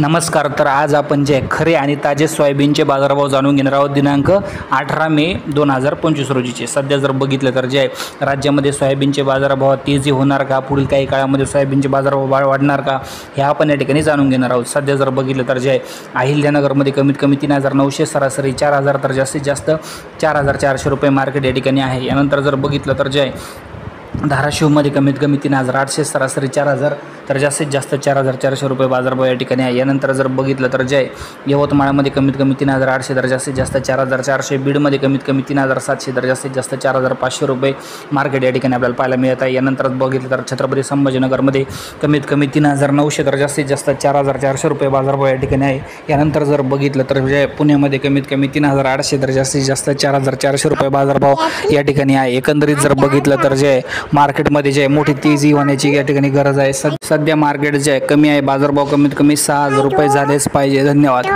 नमस्कार. तर आज आपण जे खरे आणि ताजे सोयाबीनचे बाजारभाव जाणून घेणार आहोत. दिनांक 18 मे 2025 रोजीचे. सध्या जर बघितलं तर जे आहे राज्यामध्ये सोयाबीनचे बाजारभाव तेजी होणार का, पुढील काही काळामध्ये सोयाबीनचे बाजारभाव वाढणार का, हे आपण या ठिकाणी जाणून घेणार आहोत. सध्या जर बघितलं तर जे आहे अहिल्यानगरमध्ये कमीत कमी 3,900, सरासरी 4,000, तर जास्तीत जास्त 4,400 रुपये मार्केट या ठिकाणी आहे. यानंतर जर बघितलं तर जे आहे धाराशिवमध्ये कमीत कमी 3,800, सरासरी 4,000, तर जास्तीत जास्त 4,400 रुपये बाजारभाव या ठिकाणी आहे. यानंतर जर बघितलं तर जे आहे यवतमाळमध्ये कमीत कमी 3,800, तर जास्तीत जास्त 4,400, बीडमध्ये कमीत कमी 3,700, तर जास्तीत जास्त 4,500 रुपये मार्केट या ठिकाणी आपल्याला पाहायला मिळत आहे. यानंतर बघितलं तर छत्रपती संभाजीनगरमध्ये कमीत कमी 3,900, तर जास्तीत जास्त 4,400 रुपये बाजारभाव या ठिकाणी आहे. यानंतर जर बघितलं तर जे पुण्यामध्ये कमीत कमी 3,800, तर जास्तीत जास्त 4,400 रुपये बाजारभाव या ठिकाणी आहे. एकंदरीत जर बघितलं तर जे मार्केटमध्ये जे मोठी तेजी होण्याची या ठिकाणी गरज आहे. सध्या मार्केट जे आहे कमी आहे, बाजारभाव कमीत कमी 6,000 रुपये झालेच पाहिजे. धन्यवाद.